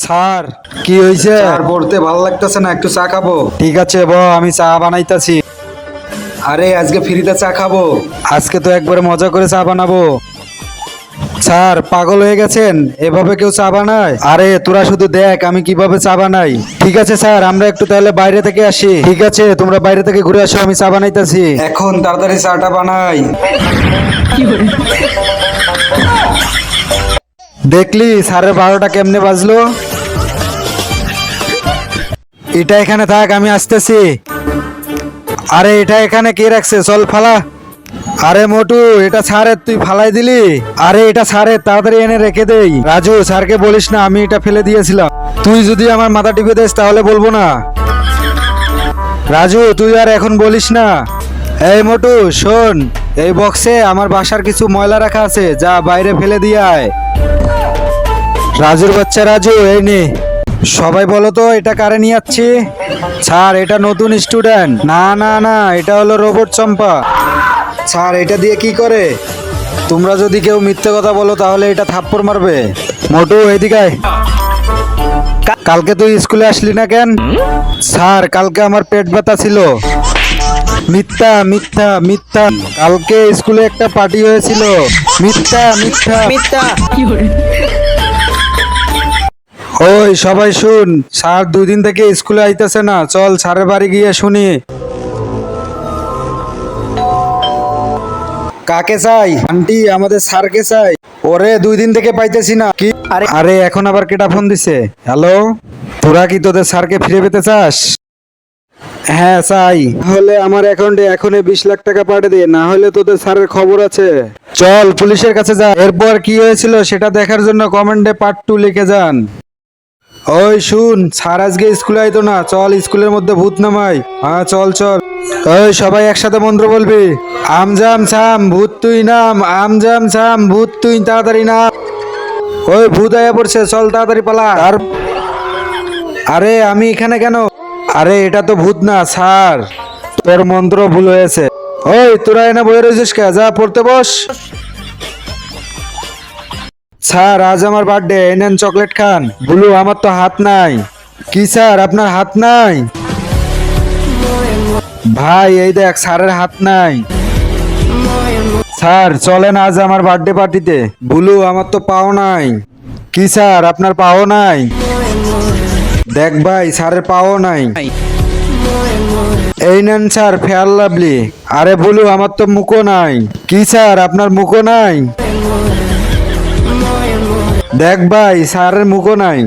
Sir কি হয়েছে? আর পড়তে ভালো লাগতেছে না, একটু চা খাবো। ঠিক আছে আমি চা বানাইতাছি। আরে আজকে ফ্রিতে চা খাবো। আজকে তো একবারে মজা করে চা বানাবো। স্যার পাগল হয়ে গেছেন? এভাবে কেউ চা বানায়? আরে তোরা শুধু দেখ আমি কিভাবে চা বানাই। ঠিক আছে স্যার, আমরা একটু তাহলে বাইরে থেকে আসি। ঠিক আছে, তোমরা বাইরে থেকে ঘুরে আসো, আমি চা বানাইতাছি। এখন তাড়াতাড়ি চাটা বানাই। দেখলি স্যারের 12টা কেমনে বাজলো? এটা এখানে থাক, আমি আসতেছি। আরে এটা এখানে কে রাখছে? চল ফালা। আরে মোটু, এটা স্যারের, তুই ফালাই দিলি? আরে এটা স্যারের, তাড়াতাড়ি এনে রেখে দেই। রাজু, স্যারকে বলিস না আমি এটা ফেলে দিয়েছিলাম। তুই যদি আমার মাথা টিপে দিস তাহলে বলবো না। রাজু, তুই আর এখন বলিস না। এই মোটু শোন, এই বক্সে আমার বাসার কিছু ময়লা রাখা আছে, যা বাইরে ফেলে দিয়ে আয়। রাজুর বাচ্চা রাজু, এই নে। সবাই বলো তো এটা কারে নিয়ে যাচ্ছি? স্যার এটা নতুন স্টুডেন্ট। না না না, এটা হলো রোবট চম্পা। স্যার এটা দিয়ে কি করে? তোমরা যদি কেউ মিথ্যে কথা বলো তাহলে এটা থাপ্পড় মারবে। মোটু এদিকে আয়। কালকে তুই স্কুলে আসলি না কেন? স্যার কালকে আমার পেট ব্যথা ছিল। মিথ্যা মিথ্যা মিথ্যা, কালকে স্কুলে একটা পার্টি হয়েছিল। মিথ্যা মিথ্যা মিথ্যা। ওই সবাই শুন, স্যার 2 দিন থেকে স্কুলে আইতেছে না, চল স্যারের বাড়ি গিয়ে শুনি। কাকে চাই? আন্টি আমাদের স্যারকে চাই। ওরে 2 দিন থেকে পাইতেছি না। কি? আরে এখন আবার কেটা ফোন দিছে? হ্যালো, তোরা কি তোদের স্যারকে ফিরে পেতে চাস? হ্যাঁ চাই। তাহলে আমার অ্যাকাউন্টে এখনই 20 লাখ টাকা পাঠিয়ে দে, না হলে তোদের স্যারের খবর আছে। চল পুলিশের কাছে যা। এরপর কি হয়েছিল সেটা দেখার জন্য কমেন্টে পার্ট 2 লিখে যান। ওই শুন, স্যার আজকে স্কুলে আইতো না, চল স্কুলের মধ্যে ভূত নামাই। হ্যাঁ চল চল। ওই সবাই একসাথে মন্ত্র বলবি। আমজাম ছাম ভূত তুই নাম, আমজাম ছাম ভূত তুই তাড়াতাড়ি নাম। ওই ভূত আয়া পড়ছে, চল তাড়াতাড়ি পালা। আর আরে আমি এখানে কেন? আরে এটা তো ভূত না স্যার, তোর মন্ত্র ভুল হয়েছে। ওই তোরা এনে বয়ে রয়েছিস কে? যা পড়তে বস। স্যার আজ আমার বার্থডে, এনেন চকলেট খান। বুলু আমার তো হাত নাই। কি স্যার আপনার হাত নাই? ভাই এই দেখ স্যারের হাত নাই। স্যার চলেন আজ আমার বার্থডে পার্টিতে। বুলু আমার তো পাও নাই। কি স্যার আপনার পাও নাই? দেখ ভাই স্যারের পাও নাই। এই নেন স্যার ফেয়ার লাভলি। আরে বুলু আমার তো মুখও নাই। কি স্যার আপনার মুখও নাই? দেখ ভাই স্যারের মুখও নাই।